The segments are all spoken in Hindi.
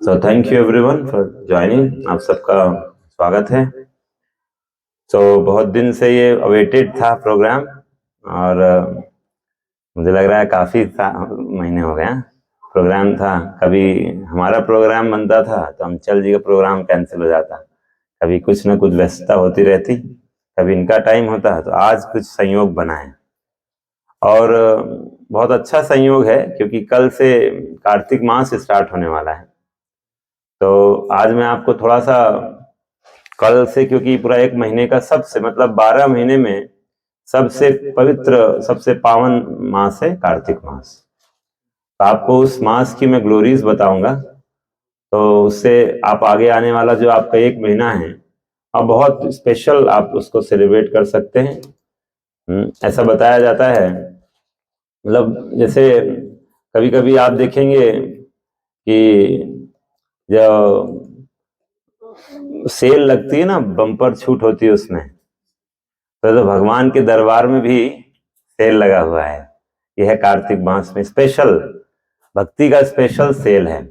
तो thank you everyone for joining. आप सबका स्वागत है। बहुत दिन से ये अवेटेड था प्रोग्राम और मुझे लग रहा है काफ़ी महीने हो गए हैं। प्रोग्राम था, कभी हमारा प्रोग्राम बनता था तो हम चल जी का प्रोग्राम कैंसिल हो जाता, कभी कुछ ना कुछ व्यस्तता होती रहती, कभी इनका टाइम होता। तो आज कुछ संयोग बना है और बहुत अच्छा संयोग है क्योंकि कल से कार्तिक मास स्टार्ट होने वाला है। तो आज मैं आपको थोड़ा सा कल से, क्योंकि पूरा एक महीने का सबसे मतलब 12 महीने में सबसे पवित्र सबसे पावन मास है कार्तिक मास। तो आपको उस मास की मैं ग्लोरीज बताऊंगा, तो उससे आप आगे आने वाला जो आपका एक महीना है अब बहुत स्पेशल आप उसको सेलिब्रेट कर सकते हैं। ऐसा बताया जाता है, मतलब जैसे कभी कभी आप देखेंगे कि जो सेल लगती है ना, बम्पर छूट होती है उसमें, तो भगवान के दरबार में भी सेल लगा हुआ है। यह है कार्तिक मास में स्पेशल भक्ति का स्पेशल सेल है।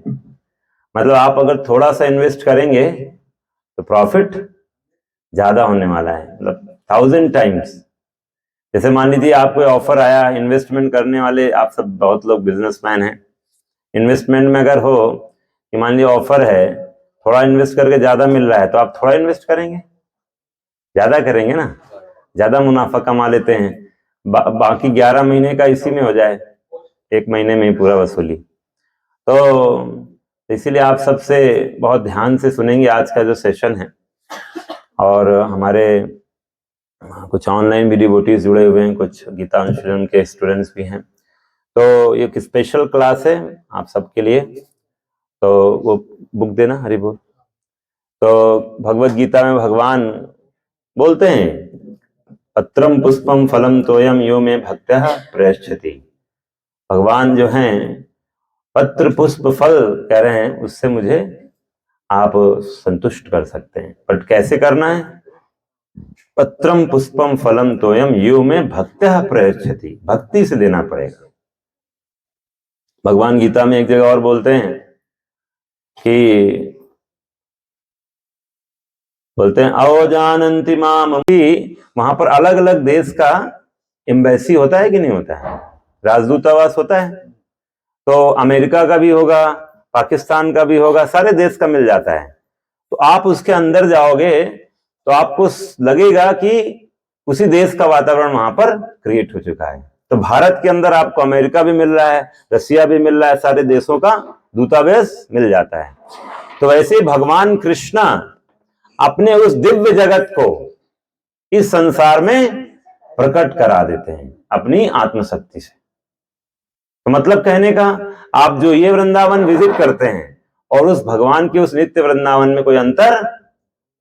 मतलब आप अगर थोड़ा सा इन्वेस्ट करेंगे तो प्रॉफिट ज्यादा होने वाला है, मतलब 1000 टाइम्स। जैसे मान लीजिए आपको ऑफर आया इन्वेस्टमेंट करने वाले, आप सब बहुत लोग बिजनेसमैन हैं, इन्वेस्टमेंट में अगर हो कि मान लीजिए ऑफर है, थोड़ा इन्वेस्ट करके ज्यादा मिल रहा है, तो आप थोड़ा इन्वेस्ट करेंगे, ज्यादा करेंगे ना, ज्यादा मुनाफा कमा लेते हैं। बाकी 11 महीने का इसी में हो जाए, एक महीने में ही पूरा वसूली। तो इसीलिए आप सबसे बहुत ध्यान से सुनेंगे आज का जो सेशन है। और हमारे कुछ ऑनलाइन भी डिवोटीज जुड़े हुए हैं, कुछ गीता अनुशीलन के स्टूडेंट्स भी हैं। तो ये एक स्पेशल क्लास है आप सबके लिए। तो वो बुक देना, हरि बोल। तो भगवत गीता में भगवान बोलते हैं, पत्रम पुष्पम फलम तोयम यो में भक्त्या प्रयच्छति। भगवान जो हैं पत्र पुष्प फल कह रहे हैं, उससे मुझे आप संतुष्ट कर सकते हैं। बट कैसे करना है? पत्रम पुष्पम फलम तोयम यो में भक्त्या प्रयच्छति, भक्ति से देना पड़ेगा। भगवान गीता में एक जगह और बोलते हैं कि अवजानन्ति माम, वहां पर अलग अलग देश का एम्बेसी होता है कि नहीं होता है, राजदूतावास होता है। तो अमेरिका का भी होगा, पाकिस्तान का भी होगा, सारे देश का मिल जाता है। तो आप उसके अंदर जाओगे तो आपको लगेगा कि उसी देश का वातावरण वहां पर क्रिएट हो चुका है। तो भारत के अंदर आपको अमेरिका भी मिल रहा है, रसिया भी मिल रहा है, सारे देशों का दूतावास मिल जाता है। तो वैसे ही भगवान कृष्णा अपने उस दिव्य जगत को इस संसार में प्रकट करा देते हैं अपनी आत्मशक्ति से। तो मतलब कहने का, आप जो ये वृंदावन विजिट करते हैं और उस भगवान के उस नित्य वृंदावन में कोई अंतर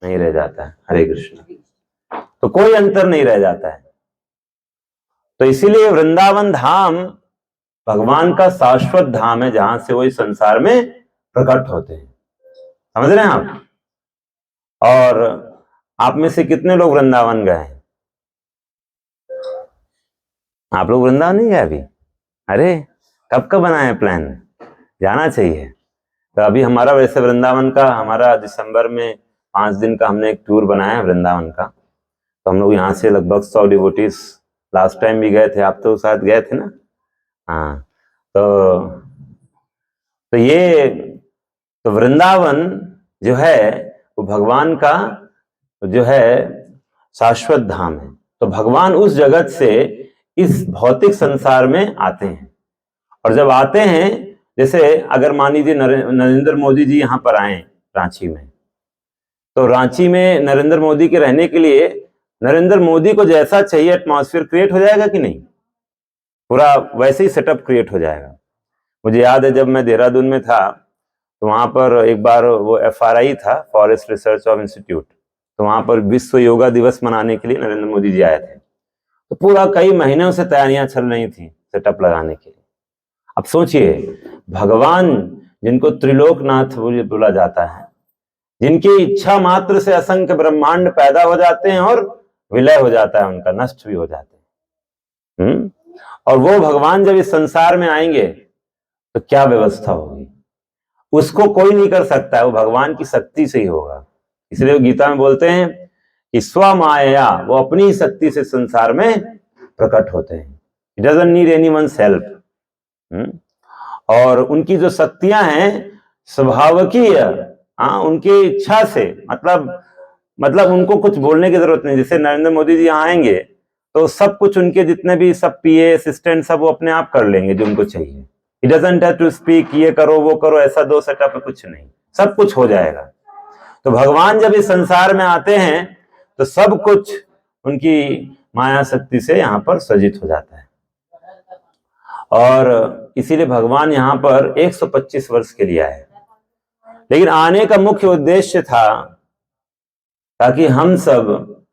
नहीं रह जाता है। हरे कृष्ण। तो कोई अंतर नहीं रह जाता है। तो इसीलिए वृंदावन धाम भगवान का शाश्वत धाम है, जहां से वो इस संसार में प्रकट होते हैं। समझ रहे हैं आप? और आप में से कितने लोग वृंदावन गए हैं? आप लोग वृंदावन नहीं गए अभी? अरे कब का बना है प्लान? जाना चाहिए। तो अभी हमारा वैसे वृंदावन का, हमारा दिसंबर में 5 दिन का हमने एक टूर बनाया है वृंदावन का। तो हम लोग यहाँ से लगभग 100 डिवोटीज लास्ट टाइम भी गए थे, आप तो शायद गए थे ना? हाँ। तो ये तो वृंदावन जो है वो भगवान का जो है शाश्वत धाम है। तो भगवान उस जगत से इस भौतिक संसार में आते हैं, और जब आते हैं, जैसे अगर मान लीजिए नरेंद्र मोदी जी यहाँ पर आए रांची में, तो रांची में नरेंद्र मोदी के रहने के लिए नरेंद्र मोदी को जैसा चाहिए एटमॉस्फेयर क्रिएट हो जाएगा कि नहीं? पूरा वैसे ही सेटअप क्रिएट हो जाएगा। मुझे याद है जब मैं देहरादून में था तो वहां पर एक बार वो FRI था, फॉरेस्ट रिसर्च ऑफ इंस्टीट्यूट, तो वहां पर विश्व योगा दिवस मनाने के लिए नरेंद्र मोदी जी आए थे। तो पूरा कई महीनों से तैयारियां चल रही थी सेटअप लगाने के लिए। अब सोचिए, भगवान जिनको त्रिलोकनाथ बोला जाता है, जिनकी इच्छा मात्र से असंख्य ब्रह्मांड पैदा हो जाते हैं और विलय हो जाता है उनका, नष्ट भी हो जाते हैं। और वो भगवान जब इस संसार में आएंगे तो क्या व्यवस्था होगी? उसको कोई नहीं कर सकता है, वो भगवान की शक्ति से ही होगा। इसलिए वो गीता में बोलते हैं कि स्वमाया, वो अपनी ही शक्ति से संसार में प्रकट होते हैं। It doesn't need anyone's help। और उनकी जो शक्तियां हैं स्वभावकीय, हाँ, उनकी इच्छा से, मतलब उनको कुछ बोलने की जरूरत नहीं। जैसे नरेंद्र मोदी जी यहाँ आएंगे तो सब कुछ उनके जितने भी सब पीए असिस्टेंट सब वो अपने आप कर लेंगे जो उनको चाहिए। It doesn't have to speak, ये करो वो करो, ऐसा दो सेटअप है, कुछ नहीं, सब कुछ हो जाएगा। तो भगवान जब इस संसार में आते हैं तो सब कुछ उनकी माया शक्ति से यहाँ पर सृजित हो जाता है। और इसीलिए भगवान यहाँ पर 125 वर्ष के लिए आए। लेकिन आने का मुख्य उद्देश्य था ताकि हम सब,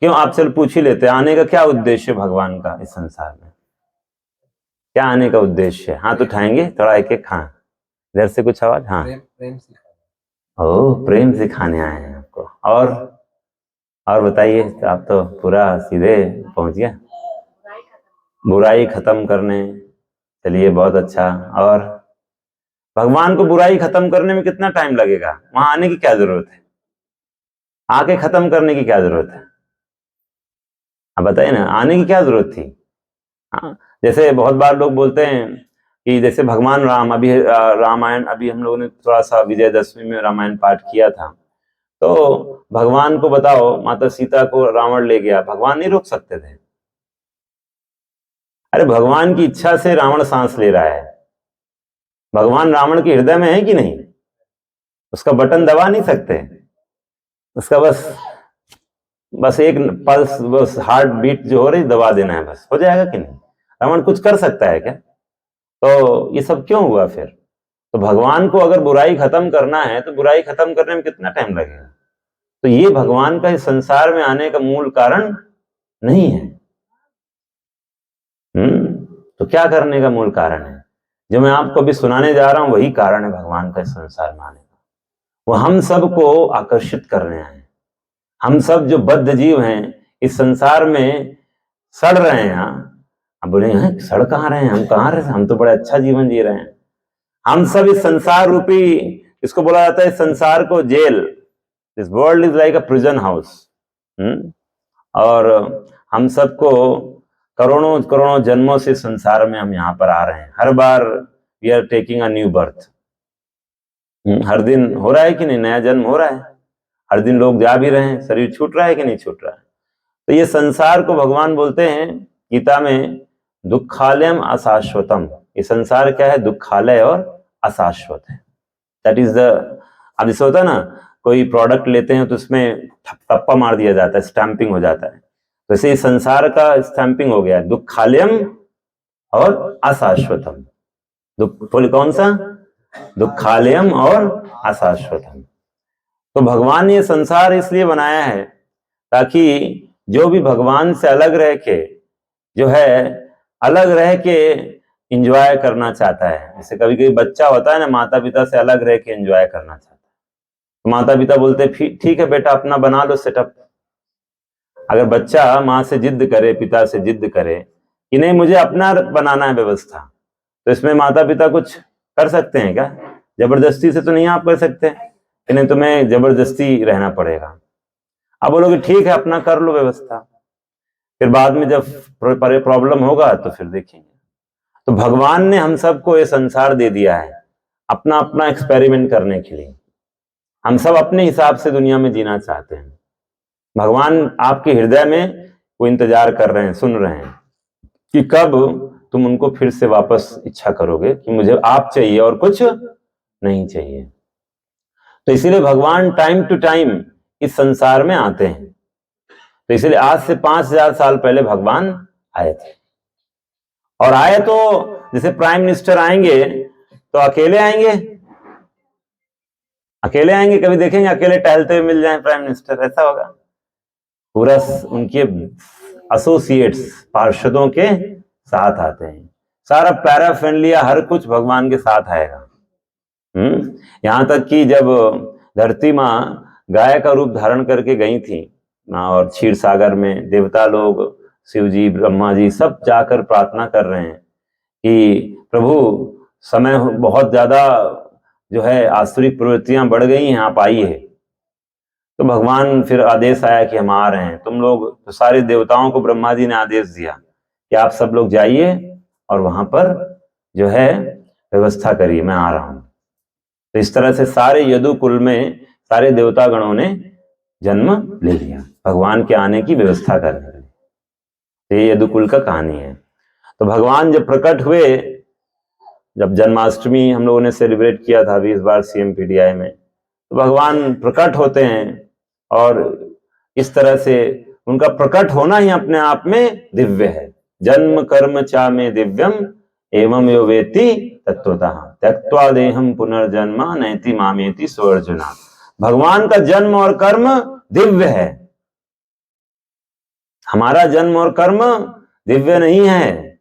क्यों आप चल पूछ ही लेते हैं, आने का क्या उद्देश्य भगवान का इस संसार में, क्या आने का उद्देश्य है? हाथ उठाएंगे थोड़ा एक एक। हाँ, इधर से कुछ आवाज। हाँ, प्रेम सिखाने। ओह, प्रेम सिखाने आए हैं आपको। और बताइए, आप तो पूरा सीधे पहुंच गया। बुराई खत्म करने। चलिए, बहुत अच्छा। और भगवान को बुराई खत्म करने में कितना टाइम लगेगा? वहां आने की क्या जरूरत है? आके खत्म करने की क्या जरूरत है? आप बताइए ना, आने की क्या जरूरत थी? हाँ, जैसे बहुत बार लोग बोलते हैं कि जैसे भगवान राम, अभी रामायण, अभी हम लोगों ने थोड़ा सा विजयदशमी में रामायण पाठ किया था, तो भगवान को बताओ, माता सीता को रावण ले गया, भगवान नहीं रोक सकते थे? अरे भगवान की इच्छा से रावण सांस ले रहा है। भगवान रावण के हृदय में है कि नहीं? उसका बटन दबा नहीं सकते, उसका बस एक पल्स, बस हार्ट बीट जो हो रही दबा देना है, बस हो जाएगा कि नहीं? रावण कुछ कर सकता है क्या? तो ये सब क्यों हुआ फिर? तो भगवान को अगर बुराई खत्म करना है तो बुराई खत्म करने में कितना टाइम लगेगा? तो ये भगवान का इस संसार में आने का मूल कारण नहीं है। तो क्या करने का मूल कारण है? जो मैं आपको अभी सुनाने जा रहा हूं वही कारण है भगवान का इस संसार में आने का। वो हम सबको आकर्षित करने आए। हम सब जो बद्ध जीव हैं इस संसार में सड़ रहे हैं। अब बोले हैं सड़ कहाँ रहे हैं, हम कहाँ रहे, हम तो बड़ा अच्छा जीवन जी रहे हैं। हम सब इस संसार रूपी, इसको बोला जाता है संसार को jail, this world is like a prison house. और हम सबको करोड़ों करोड़ों जन्मों से संसार में हम यहाँ पर आ रहे हैं। हर बार we are taking a new birth. हर दिन हो रहा है कि नहीं, नया जन्म हो रहा है। हर दिन लोग जा भी रहे हैं, शरीर छूट रहा है कि नहीं छूट रहा है। तो ये संसार को भगवान बोलते हैं गीता में दुखालयम अशाश्वतम। ये संसार क्या है? दुखालय और अशाश्वत है। दैट इज द, अब जैसे होता है ना, कोई प्रोडक्ट लेते हैं तो उसमें टप्पा मार दिया जाता है, स्टैंपिंग हो जाता है। वैसे इस संसार का स्टैंपिंग हो गया, दुखालयम और अशाश्वतम। कौन सा? दुखालयम और अशाश्वतम। तो भगवान ने ये संसार इसलिए बनाया है ताकि जो भी भगवान से अलग रह के जो है, अलग रह के एंजॉय करना चाहता है। जैसे कभी कभी बच्चा होता है ना, माता पिता से अलग रह के एंजॉय करना चाहता है, तो माता पिता बोलते ठीक है बेटा अपना बना लो सेटअप। अगर बच्चा माँ से जिद करे, पिता से जिद करे कि नहीं मुझे अपना बनाना है व्यवस्था, तो इसमें माता पिता कुछ कर सकते हैं क्या? जबरदस्ती से तो नहीं आप कर सकते, नहीं तुम्हें जबरदस्ती रहना पड़ेगा। अब बोलोगे ठीक है अपना कर लो व्यवस्था, फिर बाद में जब प्रॉब्लम होगा तो फिर देखेंगे। तो भगवान ने हम सबको ये संसार दे दिया है अपना अपना एक्सपेरिमेंट करने के लिए। हम सब अपने हिसाब से दुनिया में जीना चाहते हैं। भगवान आपके हृदय में वो इंतजार कर रहे हैं, सुन रहे हैं कि कब तुम उनको फिर से वापस इच्छा करोगे कि मुझे आप चाहिए और कुछ नहीं चाहिए। तो इसीलिए भगवान टाइम टू टाइम इस संसार में आते हैं। तो इसलिए आज से 5000 साल पहले भगवान आए थे। और आए तो जैसे प्राइम मिनिस्टर आएंगे तो अकेले आएंगे, अकेले आएंगे, कभी देखेंगे अकेले टहलते हुए मिल जाए प्राइम मिनिस्टर? ऐसा होगा? पूरा उनके एसोसिएट्स, पार्षदों के साथ आते हैं। सारा पैराफेरनालिया हर कुछ भगवान के साथ आएगा। यहां तक कि जब धरती माँ गाय का रूप धारण करके गई थी और क्षीर सागर में देवता लोग, शिव जी, ब्रह्मा जी सब जाकर प्रार्थना कर रहे हैं कि प्रभु समय बहुत ज्यादा जो है आसुरिक प्रवृत्तियां बढ़ गई हैं, आप आइए। तो भगवान फिर आदेश आया कि हम आ रहे हैं। तुम लोग, तो सारे देवताओं को ब्रह्मा जी ने आदेश दिया कि आप सब लोग जाइए और वहां पर जो है व्यवस्था करिए, मैं आ रहा हूं। तो इस तरह से सारे यदुकुल में सारे देवता गणों ने जन्म ले लिया भगवान के आने की व्यवस्था करने के लिए। ये यदुकुल का कहानी है। तो भगवान जब प्रकट हुए, जब जन्माष्टमी हम लोगों ने सेलिब्रेट किया था अभी इस बार CMPDI में, तो भगवान प्रकट होते हैं और इस तरह से उनका प्रकट होना ही अपने आप में दिव्य है। जन्म कर्म चा में दिव्यम एवं यो वेति तत्वतः त्यक्त्वा देहम पुनर्जन्म नैति मामेति सोऽर्जुना। भगवान का जन्म और कर्म दिव्य है, हमारा जन्म और कर्म दिव्य नहीं है।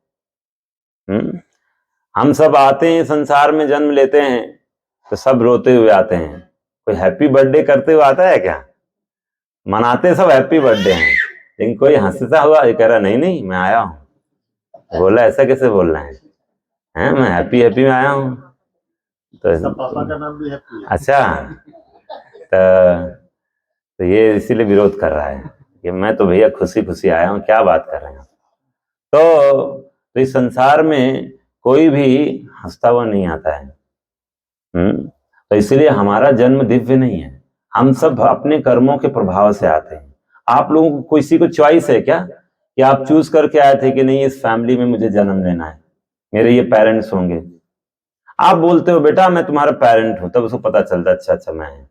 हम सब आते हैं संसार में, जन्म लेते हैं तो सब रोते हुए आते हैं। कोई हैप्पी बर्थडे करते हुए आता है क्या? मनाते सब हैप्पी बर्थडे हैं, लेकिन कोई हंसता हुआ कह रहा नहीं नहीं मैं आया हूं। बोला ऐसा कैसे बोल रहे हैं? मैं हैप्पी हैप्पी में आया हूं। तो पापा का नाम भी हैप्पी है। अच्छा, तो ये इसीलिए विरोध कर रहा है कि मैं तो भैया खुशी खुशी आया हूं, क्या बात कर रहे हैं। तो इस संसार में कोई भी हंसता हुआ नहीं आता है। तो इसलिए हमारा जन्म दिव्य नहीं है, हम सब अपने कर्मों के प्रभाव से आते हैं। आप लोगों को किसी को चॉइस है क्या कि आप चूज करके आए थे कि नहीं इस फैमिली में मुझे जन्म लेना है, मेरे ये पेरेंट्स होंगे? आप बोलते हो बेटा मैं तुम्हारा पेरेंट हूं, तब उसको पता चलता अच्छा अच्छा मैं,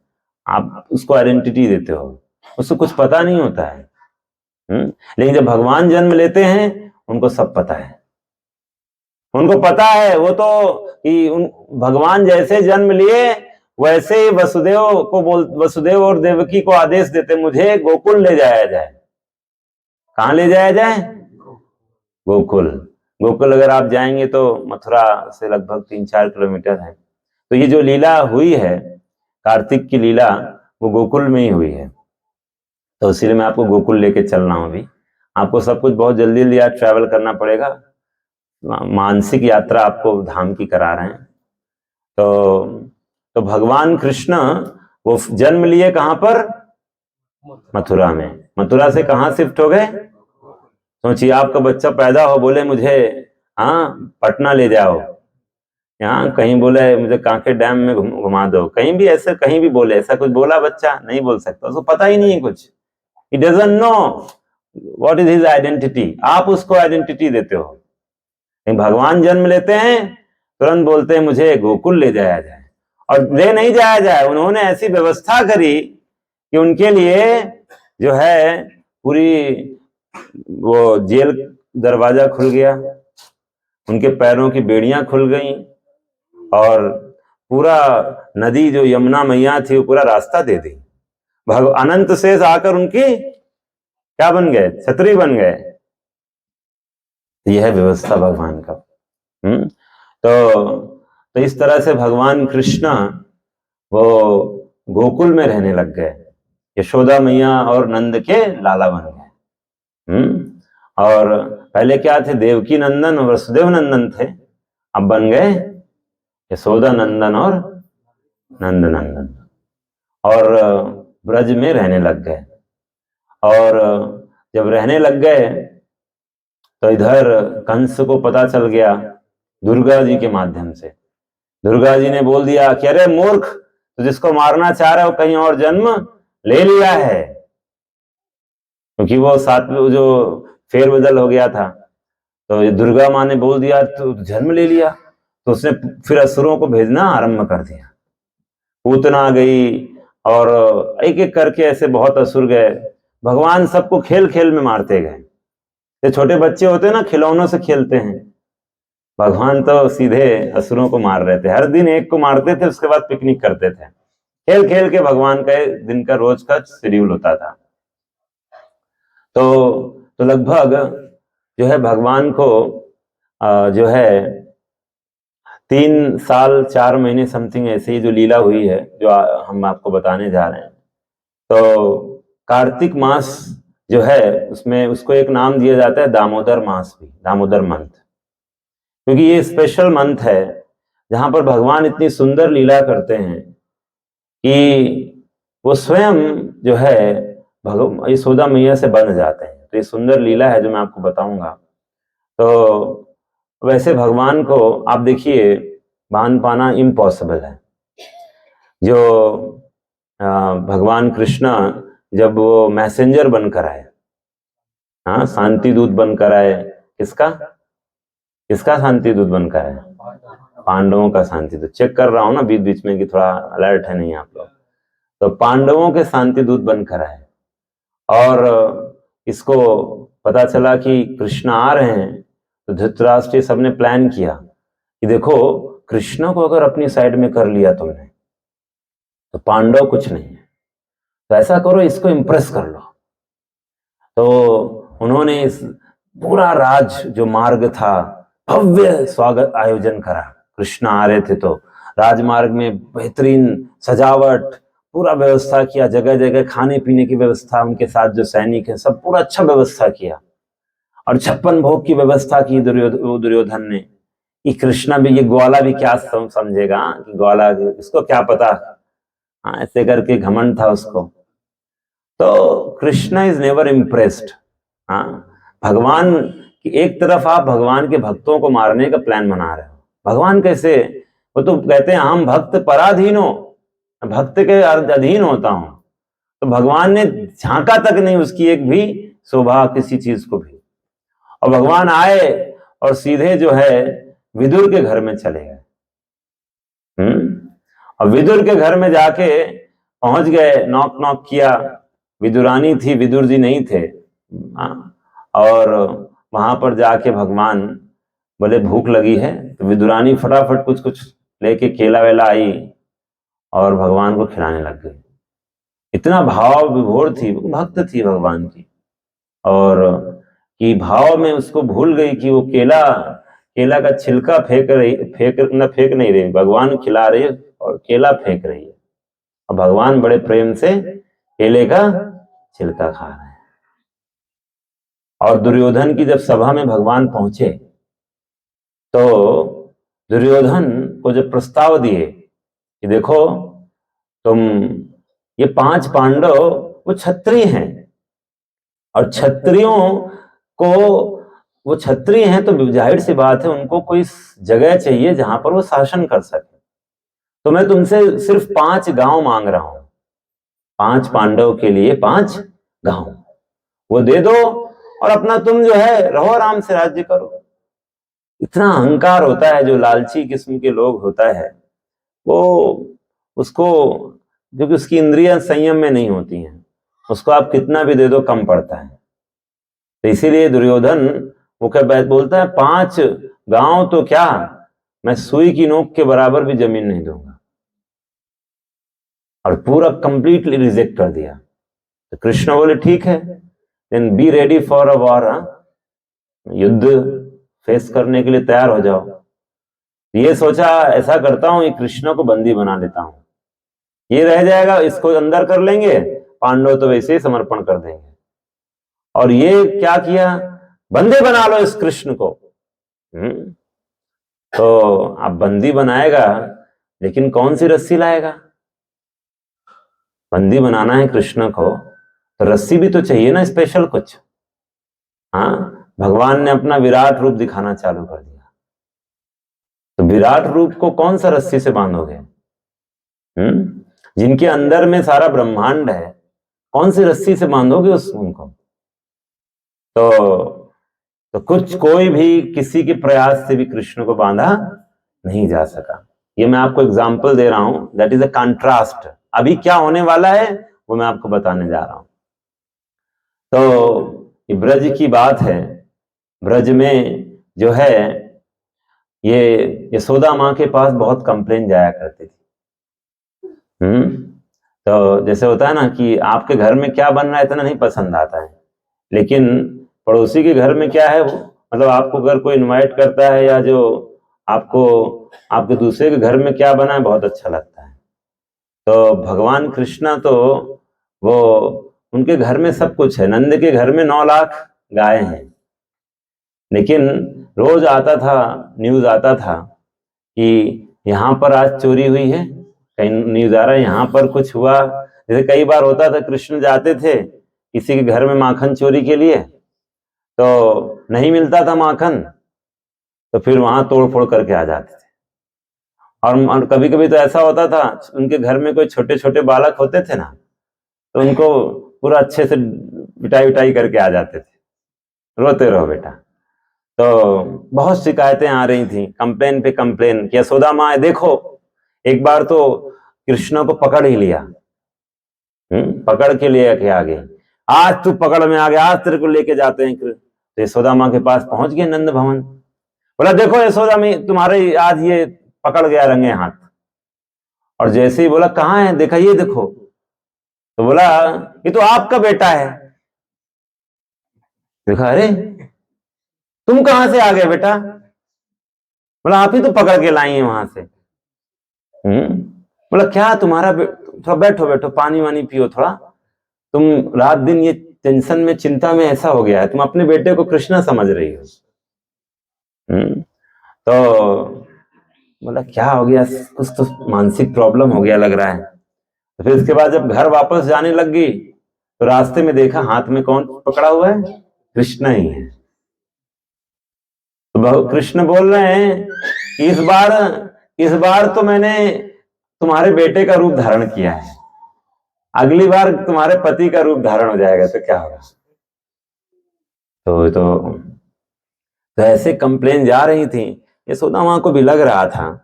आप उसको आइडेंटिटी देते हो, उसको कुछ पता नहीं होता है। लेकिन जब भगवान जन्म लेते हैं उनको सब पता है, उनको पता है वो तो कि भगवान जैसे जन्म लिए वैसे ही वसुदेव और देवकी को आदेश देते मुझे गोकुल ले जाया जाए। कहां ले जाया जाए? गोकुल। गोकुल अगर आप जाएंगे तो मथुरा से लगभग 3-4 किलोमीटर है। तो ये जो लीला हुई है कार्तिक की लीला, वो गोकुल में ही हुई है। तो इसीलिए मैं आपको गोकुल लेके चल रहा हूं। अभी आपको सब कुछ बहुत जल्दी जल्दी आज ट्रैवल करना पड़ेगा, मानसिक यात्रा आपको धाम की करा रहे हैं। तो भगवान कृष्ण वो जन्म लिए कहां पर? मथुरा में। मथुरा से कहां शिफ्ट हो गए? सोचिए आपका बच्चा पैदा हो, बोले मुझे पटना ले जाओ, यहाँ कहीं बोले मुझे कांके डैम में घुमा दो, कहीं भी ऐसे कहीं भी बोले, ऐसा कुछ बोला बच्चा? नहीं बोल सकता, उसको पता ही नहीं है कुछ। He doesn't know what is his identity। आप उसको आइडेंटिटी देते हो। भगवान जन्म लेते हैं तुरंत बोलते हैं मुझे गोकुल ले जाया जाए, और ले नहीं जाया जाए, उन्होंने ऐसी व्यवस्था करी कि उनके लिए जो है पूरी वो जेल दरवाजा खुल गया, उनके पैरों की बेड़ियां खुल गई, और पूरा नदी जो यमुना मैया थी वो पूरा रास्ता दे दी। अनंत शेष आकर उनकी क्या बन गए? छतरी बन गए। यह है व्यवस्था भगवान का। तो इस तरह से भगवान कृष्ण वो गोकुल में रहने लग गए, यशोदा मैया और नंद के लाला बन गए। और पहले क्या थे? देवकी नंदन और वसुदेव नंदन थे, अब बन गए यशोदा नंदन और नंद नंदन, और ब्रज में रहने लग गए। और जब रहने लग गए तो इधर कंस को पता चल गया दुर्गा जी के माध्यम से। दुर्गा जी ने बोल दिया कि अरे मूर्ख, तो जिसको मारना चाह रहे हो कहीं और जन्म ले लिया है, क्योंकि वो साथ में जो फेरबदल हो गया था। तो ये दुर्गा माँ ने बोल दिया तो जन्म ले लिया, तो उसने फिर असुरों को भेजना आरंभ कर दिया। पूतना गई और एक एक करके ऐसे बहुत असुर गए। भगवान सबको खेल खेल में मारते गए। ये छोटे बच्चे होते हैं ना, खिलौनों से खेलते हैं, भगवान तो सीधे असुरों को मार रहे थे। हर दिन एक को मारते थे, उसके बाद पिकनिक करते थे। खेल खेल के भगवान का दिन का रोज का शेड्यूल होता था। तो लगभग जो है भगवान को जो है 3 साल 4 महीने समथिंग ऐसे ही जो लीला हुई है, जो हम आपको बताने जा रहे हैं। तो कार्तिक मास जो है उसमें उसको एक नाम दिया जाता है दामोदर मास भी, दामोदर मंथ, क्योंकि ये स्पेशल मंथ है। जहां पर भगवान इतनी सुंदर लीला करते हैं कि वो स्वयं जो है यशोदा मैया से बन जाते हैं। तो ये सुंदर लीला है जो मैं आपको बताऊंगा। तो वैसे भगवान को आप देखिए बांध पाना इम्पॉसिबल है। जो भगवान कृष्ण जब वो मैसेंजर बनकर आए, हाँ, शांति दूत बनकर आए, किसका किसका शांति दूत बनकर आए? पांडवों का शांति दूत। चेक कर रहा हूं ना बीच बीच में कि थोड़ा अलर्ट है नहीं आप लोग। तो पांडवों के शांति दूत बनकर आए और इसको पता चला कि कृष्ण आ रहे हैं, तो धृतराष्ट्र सबने प्लान किया कि देखो कृष्ण को अगर अपनी साइड में कर लिया तुमने तो पांडव कुछ नहीं है, तो ऐसा करो इसको इंप्रेस कर लो। तो उन्होंने इस पूरा राज जो मार्ग था भव्य स्वागत आयोजन करा। कृष्ण आ रहे थे तो राजमार्ग में बेहतरीन सजावट, पूरा व्यवस्था किया, जगह जगह खाने पीने की व्यवस्था, उनके साथ जो सैनिक हैं सब पूरा अच्छा व्यवस्था किया और 56 भोग की व्यवस्था की दुर्योधन ने। कि कृष्णा भी, ये ग्वाला भी क्या समझेगा कि ग्वाला, इसको क्या पता, हाँ, ऐसे करके घमंड था उसको। तो कृष्णा इज नेवर इम्प्रेस्ड। हाँ, भगवान की एक तरफ आप भगवान के भक्तों को मारने का प्लान बना रहे हो, भगवान कैसे, वो तो कहते हैं हम भक्त पराधीन हो, भक्त के अधीन होता हूं। तो भगवान ने झांका तक नहीं उसकी एक भी शोभा किसी चीज को भी, और भगवान आए और सीधे जो है विदुर के घर में चले गए। और विदुर के घर में जाके पहुंच गए, नॉक नॉक किया, विदुरानी थी, विदुर जी नहीं थे। और वहां पर जाके भगवान बोले भूख लगी है, तो विदुरानी फटाफट कुछ कुछ लेके केला वेला आई और भगवान को खिलाने लग गई। इतना भाव विभोर थी, भक्त थी भगवान की, और कि भाव में उसको भूल गई कि वो केला का छिलका फेंक नहीं रही, भगवान खिला रही है और केला फेंक रही है, और भगवान बड़े प्रेम से केले का छिलका खा रहे हैं। और दुर्योधन की जब सभा में भगवान पहुंचे तो दुर्योधन को जब प्रस्ताव दिए कि देखो तुम, ये 5 पांडव वो क्षत्रिय हैं, और क्षत्रियों को, वो क्षत्रिय हैं तो जाहिर सी बात है उनको कोई जगह चाहिए जहां पर वो शासन कर सके। तो मैं तुमसे सिर्फ 5 गांव मांग रहा हूं, 5 पांडव के लिए 5 गांव, वो दे दो और अपना तुम जो है रहो आराम से, राज्य करो। इतना अहंकार होता है, जो लालची किस्म के लोग होता है वो, उसको, जो कि उसकी इंद्रियां संयम में नहीं होती हैं, उसको आप कितना भी दे दो कम पड़ता है। तो इसीलिए दुर्योधन वो क्या बोलता है, 5 गांव तो क्या, मैं सुई की नोक के बराबर भी जमीन नहीं दूंगा, और पूरा कंप्लीटली रिजेक्ट कर दिया। तो कृष्ण बोले ठीक है, then be ready for a war, युद्ध फेस करने के लिए तैयार हो जाओ। ये सोचा ऐसा करता हूं, ये कृष्ण को बंदी बना लेता हूं, ये रह जाएगा, इसको अंदर कर लेंगे, पांडव तो वैसे ही समर्पण कर देंगे। और ये क्या किया, बंदी बना लो इस कृष्ण को। तो अब बंदी बनाएगा, लेकिन कौन सी रस्सी लाएगा? बंदी बनाना है कृष्ण को तो रस्सी भी तो चाहिए ना, स्पेशल कुछ। हाँ, भगवान ने अपना विराट रूप दिखाना चालू कर दिया। तो विराट रूप को कौन सा रस्सी से बांधोगे? जिनके अंदर में सारा ब्रह्मांड है, कौन सी रस्सी से बांधोगे उनको? तो कुछ, कोई भी किसी के प्रयास से भी कृष्ण को बांधा नहीं जा सका। ये मैं आपको एग्जाम्पल दे रहा हूं, दैट इज अ कंट्रास्ट। अभी क्या होने वाला है वो मैं आपको बताने जा रहा हूं। तो ये ब्रज की बात है। ब्रज में जो है ये यशोदा माँ के पास बहुत कंप्लेन जाया करती थी। तो जैसे होता है ना कि आपके घर में क्या बन रहा है इतना नहीं पसंद आता है, लेकिन पड़ोसी के घर में क्या है, मतलब आपको अगर कोई इनवाइट करता है, या जो आपको आपके दूसरे के घर में क्या बना है बहुत अच्छा लगता है। तो भगवान कृष्णा तो वो, उनके घर में सब कुछ है। नंद के घर में 9 लाख गाय हैं, लेकिन रोज आता था, न्यूज आता था कि यहाँ पर आज चोरी हुई है, कहीं न्यूज आ रहा है यहाँ पर कुछ हुआ। जैसे कई बार होता था, कृष्ण जाते थे किसी के घर में माखन चोरी के लिए, तो नहीं मिलता था माखन, तो फिर वहां तोड़ फोड़ करके आ जाते थे। और कभी कभी तो ऐसा होता था, उनके घर में कोई छोटे छोटे बालक होते थे ना, तो उनको पूरा अच्छे से पिटाई विटाई करके आ जाते थे, रोते रहो बेटा। तो बहुत शिकायतें आ रही थी, कंप्लेन पे कंप्लेन कि यशोदा माँ देखो। एक बार तो कृष्ण को पकड़ ही लिया, पकड़ के ले के आ गए, आज तू पकड़ में आ गया, आज तेरे को लेके जाते हैं। तो यशोदा माँ के पास पहुंच गए नंद भवन, बोला देखो यशोदा में तुम्हारे आज ये पकड़ गया रंगे हाथ। और जैसे ही बोला कहाँ है, देखा ये देखो, तो बोला ये तो आपका बेटा है। देखा, अरे तुम कहां से आ गए बेटा? बोला आप ही तो पकड़ के लाई हैं वहां से। बोला क्या तुम्हारा थोड़ा बैठो बैठो, पानी वानी पियो थोड़ा, तुम रात दिन ये टेंशन में चिंता में ऐसा हो गया है, तुम अपने बेटे को कृष्णा समझ रही हो। तो बोला क्या हो गया, कुछ तो मानसिक प्रॉब्लम हो गया लग रहा है। तो फिर उसके बाद जब घर वापस जाने लग गई, तो रास्ते में देखा हाथ में कौन पकड़ा हुआ है, कृष्ण ही है। तो कृष्ण बोल रहे हैं कि इस बार तो मैंने तुम्हारे बेटे का रूप धारण किया है, अगली बार तुम्हारे पति का रूप धारण हो जाएगा तो क्या होगा। तो ऐसे कंप्लेन जा रही थी। यशोदा माँ को भी लग रहा था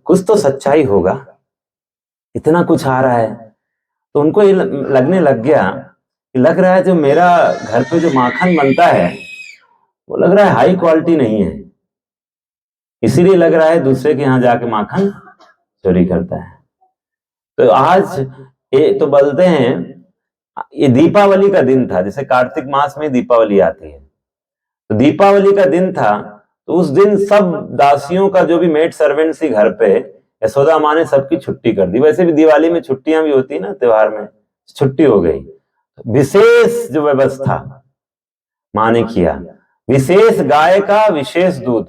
कुछ तो सच्चाई होगा, इतना कुछ आ रहा है। तो उनको ये लगने लग गया कि लग रहा है जो मेरा घर पे जो माखन बनता है वो लग रहा है हाई क्वालिटी नहीं है, इसीलिए लग रहा है दूसरे के यहाँ जाके माखन चोरी करता है। तो आज ये तो बोलते हैं, ये दीपावली का दिन था, जैसे कार्तिक मास में दीपावली आती है, तो दीपावली का दिन था। तो उस दिन सब दासियों का जो भी मेड सर्वेंट थी घर पे, यशोदा माँ ने सबकी छुट्टी कर दी। वैसे भी दिवाली में छुट्टियां भी होती है ना, त्योहार में छुट्टी हो गई। विशेष जो व्यवस्था माँ ने किया, विशेष गाय का विशेष दूध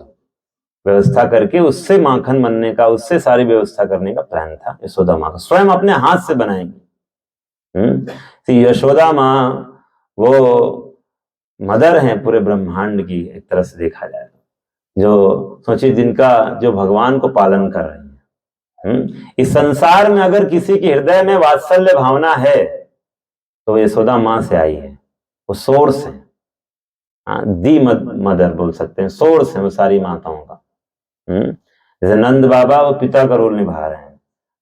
व्यवस्था करके उससे माखन बनने का, उससे सारी व्यवस्था करने का प्लान था यशोदा माँ का, स्वयं अपने हाथ से बनाएंगे। तो यशोदा माँ वो मदर हैं पूरे ब्रह्मांड की, एक तरह से देखा जाए, जो सोचिए जिनका जो भगवान को पालन कर रही है। इस संसार में अगर किसी के हृदय में वात्सल्य भावना है तो यशोदा माँ से आई है, वो सोर्स है, दी मदर बोल सकते हैं, सोर्स है वो सारी माताओं का। जैसे नंद बाबा वो पिता का रोल निभा रहे हैं,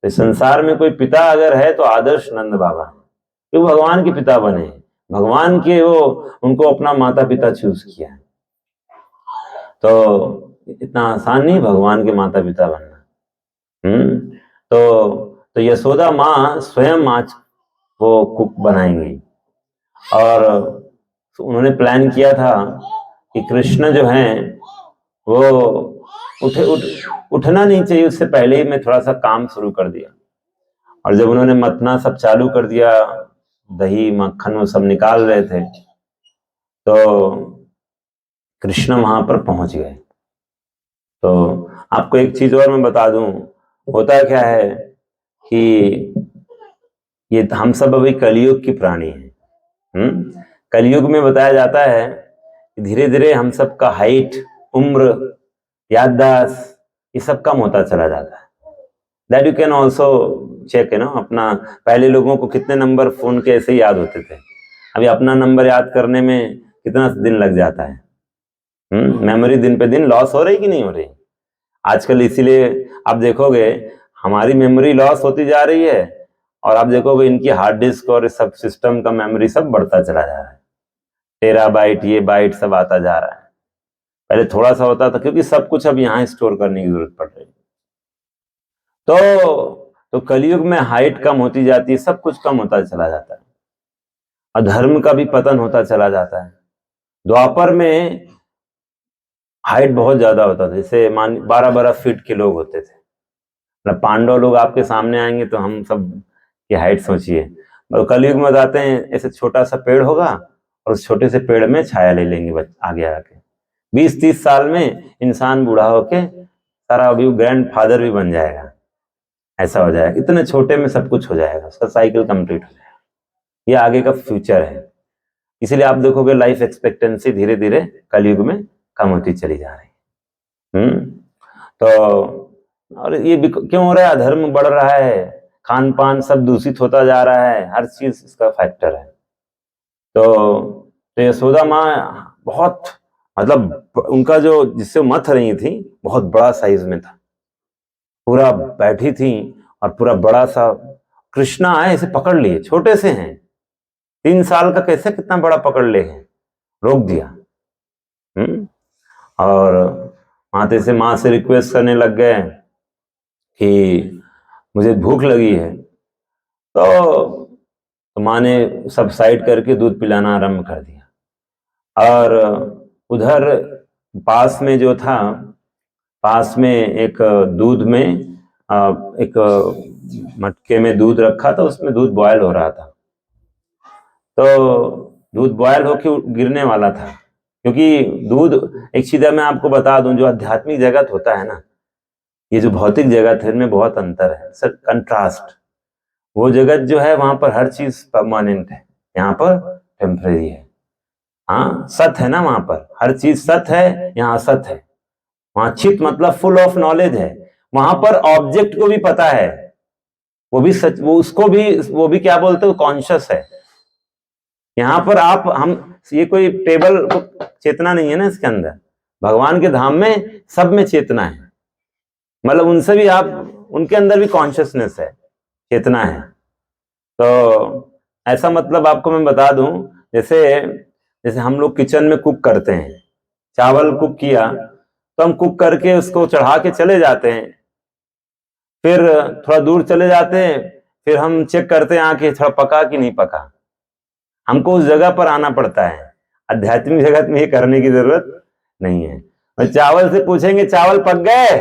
तो संसार में कोई पिता अगर है तो आदर्श नंद बाबा है, वो भगवान के पिता बने, भगवान के वो उनको अपना माता पिता चूज किया है। तो इतना आसान नहीं भगवान के माता पिता बनना। तो यशोदा माँ स्वयं आज वो कुक बनाएंगी, और उन्होंने प्लान किया था कि कृष्ण जो है वो उठना नहीं चाहिए, उससे पहले ही मैं थोड़ा सा काम शुरू कर दिया। और जब उन्होंने मतना सब चालू कर दिया, दही मक्खन वो सब निकाल रहे थे, तो कृष्ण वहां पर पहुंच गए। तो आपको एक चीज और मैं बता दूं, होता क्या है कि ये हम सब अभी कलयुग की प्राणी हैं। कलयुग में बताया जाता है कि धीरे धीरे हम सब का हाइट, उम्र, याददाश्त ये सब कम होता चला जाता है। That you can also check है ना, अपना पहले लोगों को कितने नंबर फोन के ऐसे ही याद होते थे, अभी अपना नंबर याद करने में कितना दिन लग जाता है। मेमोरी दिन पे दिन लॉस हो रही कि नहीं हो रही आजकल। इसीलिए आप देखोगे हमारी मेमोरी लॉस होती जा रही है, और आप देखोगे इनकी हार्ड डिस्क और सब सिस्टम का मेमोरी सब बढ़ता चला जा रहा है, टेराबाइट ये बाइट सब आता जा रहा है। पहले थोड़ा सा होता था, क्योंकि सब कुछ अब यहाँ स्टोर करने की जरूरत पड़ रही है। तो कलयुग में हाइट कम होती जाती है, सब कुछ कम होता चला जाता है, और धर्म का भी पतन होता चला जाता है। द्वापर में हाइट बहुत ज्यादा होता था, जैसे 12-12 फीट के लोग होते थे। मतलब पांडव लोग आपके सामने आएंगे तो हम सब की हाइट सोचिए। और कलयुग में बताते हैं ऐसे छोटा सा पेड़ होगा, और उस छोटे से पेड़ में छाया ले लेंगे आगे आके। 20-30 साल में इंसान बूढ़ा होके सारा अभी ग्रैंडफादर भी बन जाएगा, ऐसा हो जाएगा, इतने छोटे में सब कुछ हो जाएगा, उसका साइकिल कंप्लीट हो जाएगा। ये आगे का फ्यूचर है। इसीलिए आप देखोगे लाइफ एक्सपेक्टेंसी धीरे धीरे कलयुग में कम होती चली जा रही है। तो और ये क्यों हो रहा है? अधर्म बढ़ रहा है, खान पान सब दूषित होता जा रहा है, हर चीज इसका फैक्टर है। तो यशोदा माँ बहुत, मतलब उनका जो जिससे मथ रही थी बहुत बड़ा साइज में था, पूरा बैठी थी और पूरा बड़ा सा कृष्णा आए इसे पकड़ लिए, छोटे से हैं 3 साल का, कैसे कितना बड़ा पकड़ ले हैं, रोक दिया। और माते से माँ से रिक्वेस्ट करने लग गए कि मुझे भूख लगी है। तो माँ ने सब साइड करके दूध पिलाना आरंभ कर दिया। और उधर पास में जो था, पास में एक दूध में एक मटके में दूध रखा था, उसमें दूध बॉयल हो रहा था। तो दूध बॉयल होके गिरने वाला था, क्योंकि दूध, एक चीज मैं आपको बता दूं, जो आध्यात्मिक जगत होता है ना, ये जो भौतिक जगत है इनमें बहुत अंतर है, सर, कंट्रास्ट। वो जगत जो है वहां पर हर चीज परमानेंट है, यहाँ पर टेम्परेरी है। हाँ, सत है ना, वहां पर हर चीज सत है, यहाँ असत है। वहां चित मतलब फुल ऑफ नॉलेज है, वहां पर ऑब्जेक्ट को भी पता है, वो भी सच, वो उसको भी, वो भी क्या बोलते हो, कॉन्शियस है। यहाँ पर हम ये कोई टेबल चेतना नहीं है ना इसके अंदर, भगवान के धाम में सब में चेतना है, मतलब उनसे भी आप, उनके अंदर भी कॉन्शियसनेस है, चेतना है। तो ऐसा मतलब आपको मैं बता दूं, जैसे हम लोग किचन में कुक करते हैं, चावल कुक किया तो हम कुक करके उसको चढ़ा के चले जाते हैं, फिर थोड़ा दूर चले जाते हैं, फिर हम चेक करते हैं आके थोड़ा पका कि नहीं पका। हमको उस जगह पर आना पड़ता है, आध्यात्मिक जगत में ये करने की जरूरत नहीं है। और चावल से पूछेंगे चावल पक गए,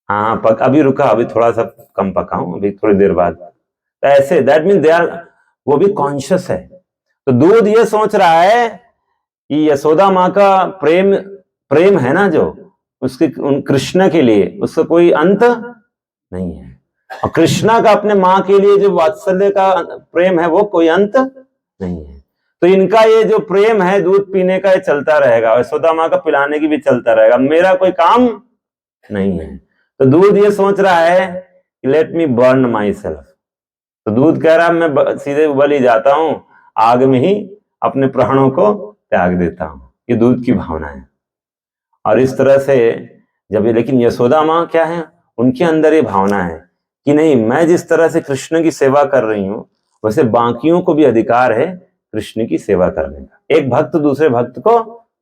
हाँ पक, अभी रुका, अभी थोड़ा सा कम पकाऊं, अभी थोड़ी देर बाद। तो ऐसे दैट मीन दे आर, वो भी कॉन्शियस है। तो दूध ये सोच रहा है कि यशोदा माँ का प्रेम है ना जो उसके कृष्ण के लिए, उसका कोई अंत नहीं है, और कृष्णा का अपने माँ के लिए जो वात्सल्य का प्रेम है वो कोई अंत नहीं है। तो इनका ये जो प्रेम है दूध पीने का, ये चलता रहेगा, यशोदा माँ का पिलाने की भी चलता रहेगा, मेरा कोई काम नहीं है। तो दूध ये सोच रहा है कि let me burn my self. तो दूध कह रहा है मैं सीधे उबल ही जाता हूं, आग में ही अपने प्राणों को त्याग देता हूं। ये दूध की भावना है। और इस तरह से जब ये, लेकिन यशोदा माँ क्या है, उनके अंदर ये भावना है कि नहीं, मैं जिस तरह से कृष्ण की सेवा कर रही हूं वैसे बाकियों को भी अधिकार है कृष्ण की सेवा करने का। एक भक्त दूसरे भक्त को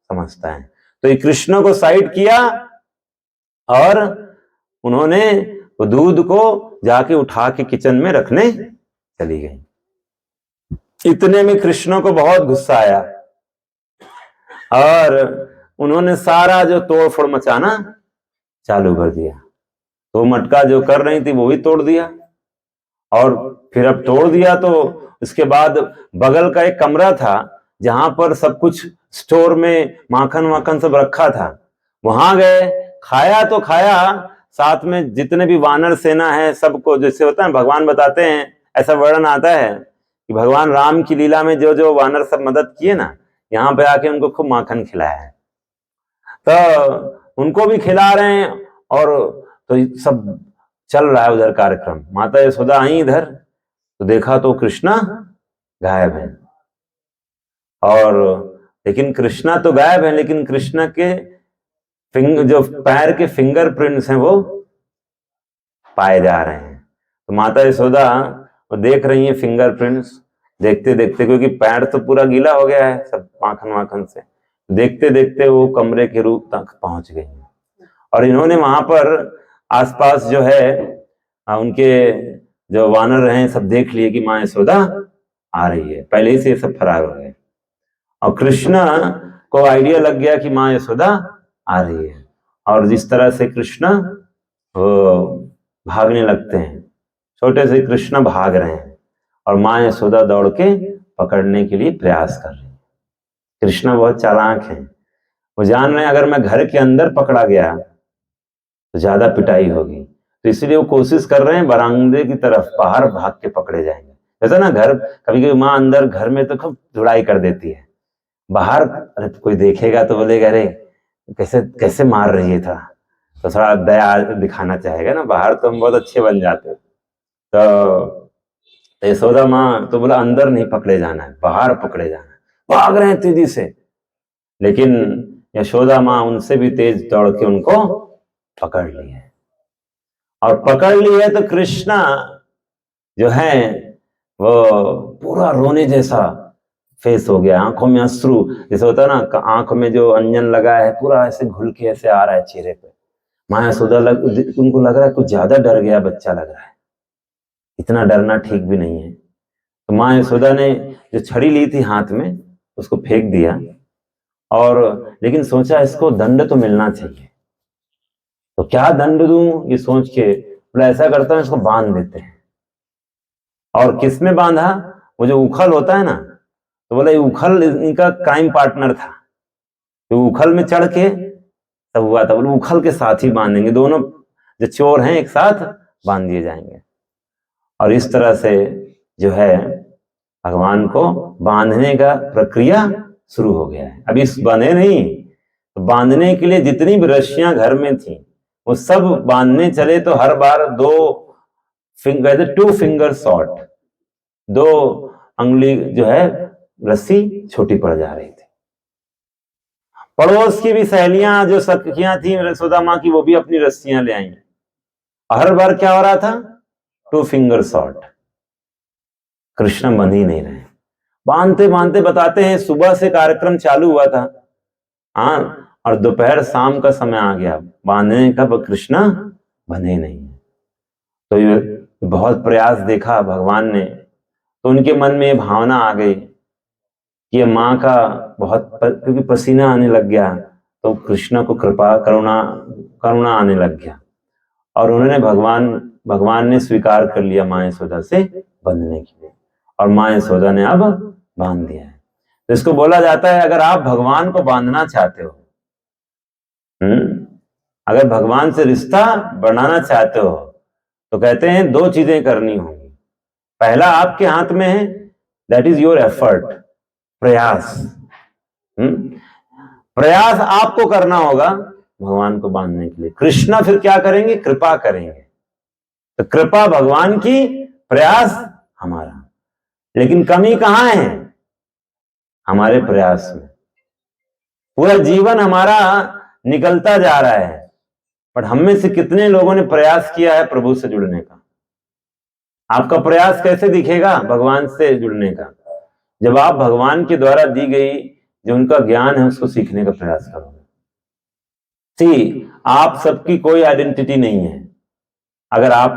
समझता है। तो ये कृष्ण को साइड किया और उन्होंने वो दूध को जाके उठा के किचन में रखने चली गई। इतने में कृष्ण को बहुत गुस्सा आया और उन्होंने सारा जो तोड़फोड़ मचाना चालू कर दिया। तो मटका जो कर रही थी वो भी तोड़ दिया, और फिर अब तोड़ दिया तो उसके बाद बगल का एक कमरा था जहां पर सब कुछ स्टोर में माखन वाखन सब रखा था, वहां गए, खाया तो खाया, साथ में जितने भी वानर सेना है सबको, जैसे होता है भगवान बताते हैं, ऐसा वर्णन आता है कि भगवान राम की लीला में जो जो वानर सब मदद किए ना, यहाँ पे आके उनको खूब माखन खिलाया है, तो उनको भी खिला रहे हैं। और तो सब चल रहा है उधर कार्यक्रम। माता यशोदा आई इधर तो देखा तो कृष्णा गायब है, और लेकिन कृष्णा तो गायब है, लेकिन कृष्णा के जो पैर के फिंगरप्रिंट्स हैं वो पाए जा रहे हैं। तो माता यशोदा वो देख रही है फिंगरप्रिंट्स, देखते देखते, क्योंकि पैर तो पूरा गीला हो गया है सब माखन वाखन से, देखते देखते वो कमरे के रूप तक पहुंच गई। और इन्होंने वहां पर आसपास जो है उनके जो वानर हैं सब देख लिए कि माँ यशोदा आ रही है, पहले ही से सब फरार हो गए। और कृष्णा को आइडिया लग गया कि माँ यशोदा आ रही है, और जिस तरह से कृष्णा भागने लगते हैं, छोटे से कृष्णा भाग रहे हैं और माँ यशोदा दौड़ के पकड़ने के लिए प्रयास कर रही है। कृष्णा बहुत चालाक है, वो जान रहे हैं अगर मैं घर के अंदर पकड़ा गया तो ज्यादा पिटाई होगी, तो इसलिए वो कोशिश कर रहे हैं बरामदे की तरफ बाहर भाग के पकड़े जाएंगे। जैसा ना घर, कभी कभी माँ अंदर घर में तो खूब धुलाई कर देती है, बाहर अरे कोई देखेगा तो बोलेगा अरे कैसे कैसे मार रही है, तो थोड़ा दया दिखाना चाहेगा ना, बाहर तो हम बहुत अच्छे बन जाते। तो यशोदा माँ तो बोला अंदर नहीं पकड़े जाना है, बाहर पकड़े जाना है, भाग रहे हैं तेजी से, लेकिन यशोदा माँ उनसे भी तेज दौड़ के उनको पकड़ ली है। और पकड़ ली है तो कृष्णा जो है वो पूरा रोने जैसा फेस हो गया, आंखों में अश्रु, जैसे होता है ना आंख में जो अंजन लगा है पूरा ऐसे घुल के ऐसे आ रहा है चेहरे पे। माँ यशोदा उनको लग रहा है कुछ ज्यादा डर गया बच्चा लग रहा है, इतना डरना ठीक भी नहीं है। तो माँ यशोदा ने जो छड़ी ली थी हाथ में उसको फेंक दिया, और लेकिन सोचा इसको दंड तो मिलना चाहिए, तो क्या दंड दूं ये सोच के बोला ऐसा करता हूं इसको बांध देते हैं। और किस में बांधा, वो जो उखल होता है ना, तो बोला ये उखल इनका क्राइम पार्टनर था, तो उखल में चढ़ के तब हुआ था, बोले उखल के साथ ही बांधेंगे, दोनों जो चोर हैं एक साथ बांध दिए जाएंगे। और इस तरह से जो है भगवान को बांधने का प्रक्रिया शुरू हो गया है। अभी बने नहीं, तो बांधने के लिए जितनी भी रस्सियां घर में थी वो सब बांधने चले तो हर बार 2 फिंगर शॉट, 2 अंगुली जो है रस्सी छोटी पड़ जा रही थी। पड़ोस की भी सहेलियां जो सखियां थी यशोदा माँ की, वो भी अपनी रस्सियां ले आई। हर बार क्या हो रहा था, 2 फिंगर शॉट, कृष्ण बंध ही नहीं रहे। बांधते बांधते बताते हैं सुबह से कार्यक्रम चालू हुआ था, हाँ, और दोपहर शाम का समय आ गया, बांधने का कृष्ण बंधे नहीं। तो ये बहुत प्रयास देखा भगवान ने, तो उनके मन में ये भावना आ गई कि माँ का बहुत क्योंकि पसीना आने लग गया, तो कृष्ण को कृपा करुणा आने लग गया, और उन्होंने भगवान ने स्वीकार कर लिया माँ यशोदा से बंधने के लिए, और माँ यशोदा ने अब बांध दिया है। तो इसको बोला जाता है अगर आप भगवान को बांधना चाहते हो, अगर भगवान से रिश्ता बढ़ाना चाहते हो, तो कहते हैं 2 चीजें करनी होंगी। पहला आपके हाथ में है, दैट इज योर एफर्ट, प्रयास। प्रयास आपको करना होगा भगवान को बांधने के लिए। कृष्णा फिर क्या करेंगे, कृपा करेंगे। तो कृपा भगवान की, प्रयास हमारा। लेकिन कमी कहां है, हमारे प्रयास में। पूरा जीवन हमारा निकलता जा रहा है, पर हम में से कितने लोगों ने प्रयास किया है प्रभु से जुड़ने का। आपका प्रयास कैसे दिखेगा भगवान से जुड़ने का, जब आप भगवान के द्वारा दी गई जो उनका ज्ञान है उसको सीखने का प्रयास करोगे। आप सबकी कोई आइडेंटिटी नहीं है अगर आप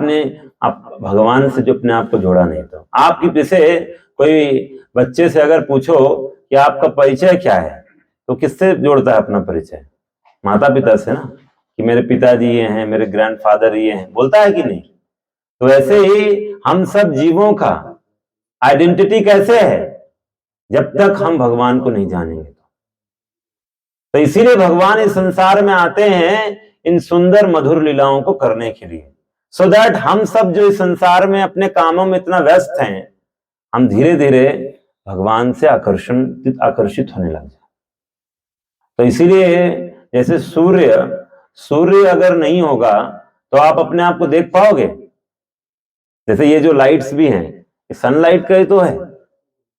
भगवान से जो अपने आप को जोड़ा नहीं। तो आपकी जैसे कोई बच्चे से अगर पूछो कि आपका परिचय क्या है, तो किससे जोड़ता है अपना परिचय, माता पिता से ना, कि मेरे पिताजी ये हैं, मेरे ग्रैंडफादर ये हैं, बोलता है कि नहीं। तो ऐसे ही हम सब जीवों का आइडेंटिटी कैसे है, जब तक हम भगवान को नहीं जानेंगे। तो इसीलिए भगवान इस संसार में आते हैं इन सुंदर मधुर लीलाओं को करने के लिए, सो दैट हम सब जो इस संसार में अपने कामों में इतना व्यस्त हैं, हम धीरे धीरे भगवान से आकर्षित होने लग जाए। तो इसीलिए जैसे सूर्य अगर नहीं होगा तो आप अपने आप को देख पाओगे। जैसे ये जो लाइट्स भी हैं, ये सनलाइट का ही तो है,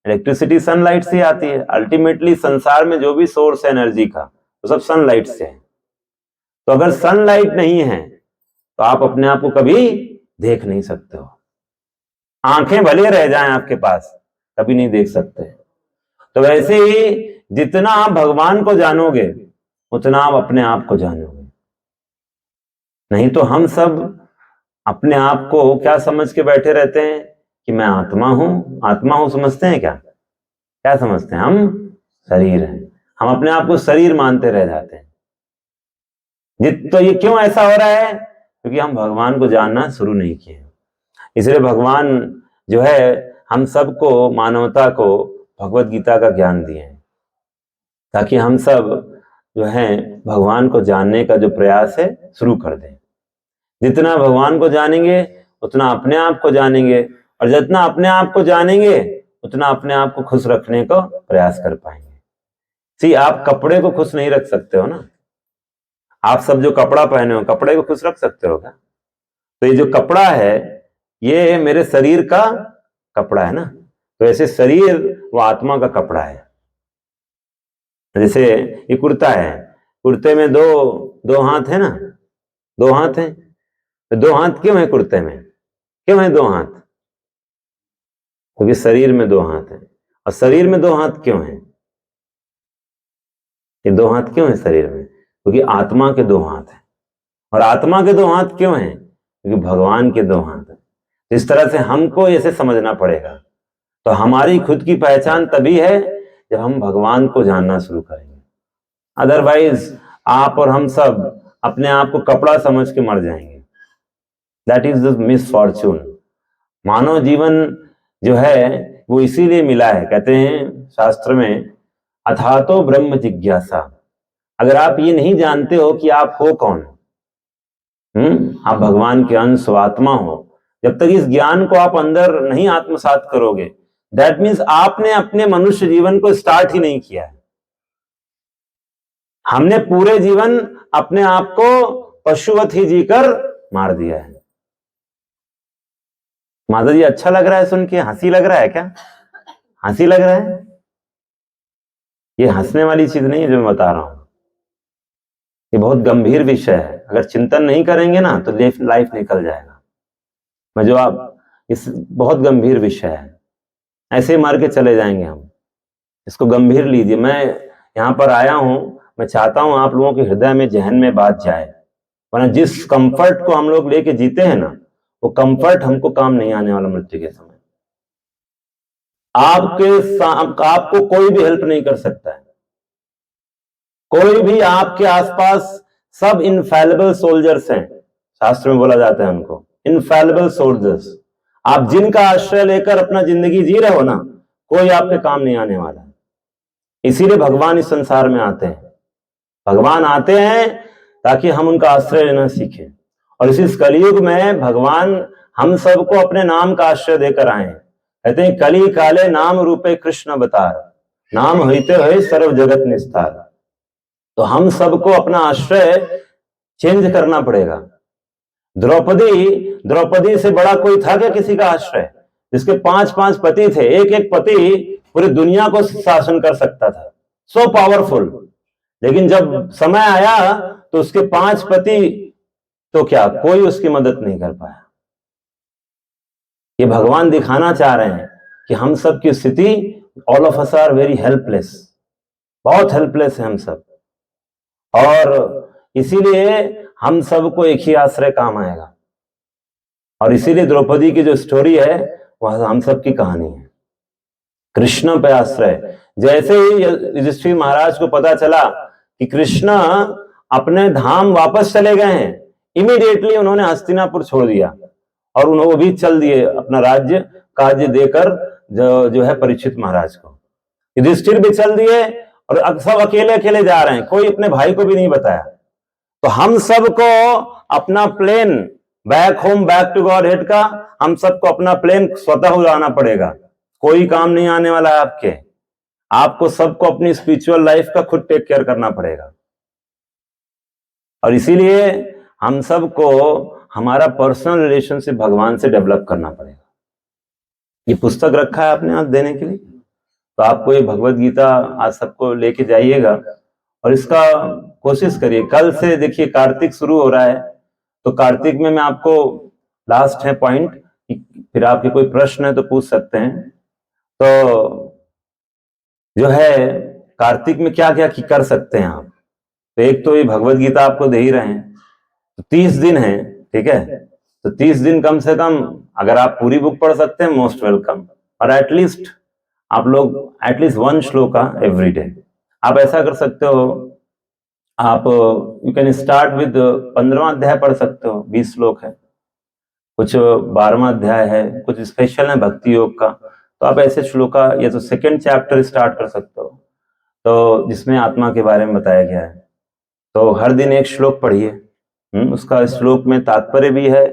इलेक्ट्रिसिटी सनलाइट से आती है। अल्टीमेटली संसार में जो भी सोर्स है एनर्जी का, वो सब सनलाइट से है। तो अगर सनलाइट नहीं है तो आप अपने आप को कभी देख नहीं सकते हो। आंखें भले रह जाएं आपके पास, कभी नहीं देख सकते। तो वैसे ही जितना आप भगवान को जानोगे उतना आप अपने आप को जानोगे। नहीं तो हम सब अपने आप को क्या समझ के बैठे रहते हैं कि मैं आत्मा हूं समझते हैं। क्या समझते हैं, हम शरीर हैं। हम अपने आप को शरीर मानते रह जाते हैं। तो ये क्यों ऐसा हो रहा है, क्योंकि हम भगवान को जानना शुरू नहीं किए। इसलिए भगवान जो है हम सबको, मानवता को भगवत गीता का ज्ञान दिए हैं, ताकि हम सब जो है भगवान को जानने का जो प्रयास है शुरू कर दें। जितना भगवान को जानेंगे उतना अपने आप को जानेंगे, और जितना अपने आप को जानेंगे उतना अपने आप को खुश रखने का प्रयास कर पाएंगे। सी, आप कपड़े को खुश नहीं रख सकते हो ना। आप सब जो कपड़ा पहने हो, कपड़े को खुश रख सकते हो क्या? तो ये जो कपड़ा है ये मेरे शरीर का कपड़ा है ना। तो ऐसे शरीर वो आत्मा का कपड़ा है। जैसे ये कुर्ता है, कुर्ते में दो हाथ है ना, 2 हाथ है। तो 2 हाथ क्यों है कुर्ते में? क्यों है 2 हाथ? क्योंकि शरीर में 2 हाथ है। और शरीर में 2 हाथ क्यों है? ये 2 हाथ क्यों है शरीर में? क्योंकि आत्मा के 2 हाथ है। और आत्मा के 2 हाथ क्यों है? क्योंकि भगवान के 2 हाथ है। इस तरह से हमको ऐसे समझना पड़ेगा। तो हमारी खुद की पहचान तभी है जब हम भगवान को जानना शुरू करेंगे। अदरवाइज आप और हम सब अपने आप को कपड़ा समझ के मर जाएंगे। That is the misfortune. मानव जीवन जो है वो इसीलिए मिला है। कहते हैं शास्त्र में, अथातो ब्रह्म जिज्ञासा। अगर आप ये नहीं जानते हो कि आप हो कौन, आप भगवान के अंश हो, आत्मा हो, जब तक इस ज्ञान को आप अंदर नहीं आत्मसात करोगे, दैट मीन्स आपने अपने मनुष्य जीवन को स्टार्ट ही नहीं किया है। हमने पूरे जीवन अपने आप को पशुवत ही जीकर मार दिया है। माता जी, अच्छा लग रहा है सुन के? हंसी लग रहा है क्या? हंसी लग रहा है? ये हंसने वाली चीज नहीं है जो मैं बता रहा हूं। ये बहुत गंभीर विषय है। अगर चिंतन नहीं करेंगे ना तो लाइफ निकल जाएगा। मैं जो आप इस बहुत गंभीर विषय है, ऐसे मार के चले जाएंगे हम। इसको गंभीर लीजिए। मैं यहाँ पर आया हूं, मैं चाहता हूं आप लोगों के हृदय में, जहन में बात जाए। वरना जिस कंफर्ट को हम लोग लेके जीते हैं ना, वो कंफर्ट हमको काम नहीं आने वाला मृत्यु के समय। आपको कोई भी हेल्प नहीं कर सकता है। कोई भी आपके आसपास, सब इनफैलेबल सोल्जर्स हैं। शास्त्र में बोला जाता है उनको इनफैलेबल सोल्जर्स। आप जिनका आश्रय लेकर अपना जिंदगी जी रहे हो ना, कोई आपके काम नहीं आने वाला है। इसीलिए भगवान इस संसार में आते हैं। भगवान आते हैं ताकि हम उनका आश्रय लेना सीखें। और इसी कलयुग में भगवान हम सबको अपने नाम का आश्रय देकर आए हैं। कहते हैं, कली काले नाम रूपे कृष्ण अवतार, नाम होते हुए सर्व जगत निस्तार। तो हम सबको अपना आश्रय चेंज करना पड़ेगा। द्रौपदी से बड़ा कोई था क्या किसी का आश्रय? जिसके 5 पति थे, एक पति पूरी दुनिया को शासन कर सकता था, सो पावरफुल। लेकिन जब समय आया तो उसके 5 पति तो क्या, कोई उसकी मदद नहीं कर पाया। ये भगवान दिखाना चाह रहे हैं कि हम सब की स्थिति, all of us are very helpless, बहुत हेल्पलेस है हम सब। और इसीलिए हम सबको एक ही आश्रय काम आएगा। और इसीलिए द्रौपदी की जो स्टोरी है वह हम सब की कहानी है, कृष्ण पे आश्रय। जैसे ही युधिष्ठिर महाराज को पता चला कि कृष्ण अपने धाम वापस चले गए हैं, इमीडिएटली उन्होंने हस्तिनापुर छोड़ दिया और उन्होंने भी चल दिए अपना राज्य काज देकर जो है परीक्षित महाराज को। युधिष्ठिर भी चल दिए और सब अकेले अकेले जा रहे हैं, कोई अपने भाई को भी नहीं बताया। तो हम सबको अपना plane back home, back to Godhead का, हम सबको अपना प्लेन स्वतः उड़ाना पड़ेगा। कोई काम नहीं आने वाला है आपके। आपको सबको अपनी स्पिरिचुअल लाइफ का खुद टेक केयर करना पड़ेगा। और इसीलिए हम सबको हमारा पर्सनल रिलेशनशिप भगवान से डेवलप करना पड़ेगा। ये पुस्तक रखा है आपने आज देने के लिए, तो आपको ये भगवत गीता आज सबको लेके जाइएगा और इसका कोशिश करिए। कल से देखिए कार्तिक शुरू हो रहा है, तो कार्तिक में मैं आपको लास्ट है पॉइंट, फिर आपके कोई प्रश्न है तो पूछ सकते हैं। तो जो है कार्तिक में क्या क्या कर सकते हैं आप, तो एक तो ये भगवत गीता आपको दे ही रहे हैं, तो 30 दिन है, ठीक है। तो 30 दिन कम से कम अगर आप पूरी बुक पढ़ सकते हैं, मोस्ट वेलकम। और एटलीस्ट आप लोग एटलीस्ट 1 श्लोका एवरी डे। आप ऐसा कर सकते हो, आप यू कैन स्टार्ट विद 15वां अध्याय पढ़ सकते हो, 20 श्लोक है, कुछ 12वां अध्याय है, कुछ स्पेशल है भक्ति योग का। तो आप ऐसे श्लोका या तो 2nd चैप्टर स्टार्ट कर सकते हो, तो जिसमें आत्मा के बारे में बताया गया है। तो हर दिन 1 श्लोक पढ़िए, उसका श्लोक में तात्पर्य भी है,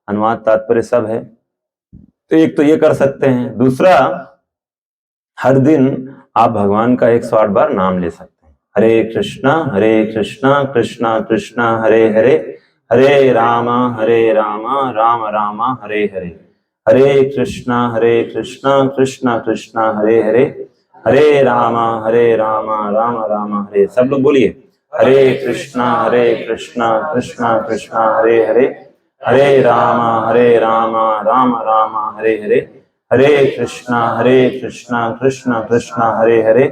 अनुवाद तात्पर्य सब है। तो एक तो ये कर सकते हैं। दूसरा, हर दिन आप भगवान का 108 बार नाम ले सकते हैं। हरे कृष्णा कृष्णा कृष्णा हरे हरे, हरे रामा राम रामा हरे हरे, हरे कृष्णा कृष्णा कृष्णा हरे हरे, हरे रामा राम राम हरे। सब लोग बोलिए, हरे कृष्णा कृष्णा कृष्णा हरे हरे, हरे रामा राम राम हरे हरे, हरे कृष्णा कृष्णा कृष्णा हरे हरे,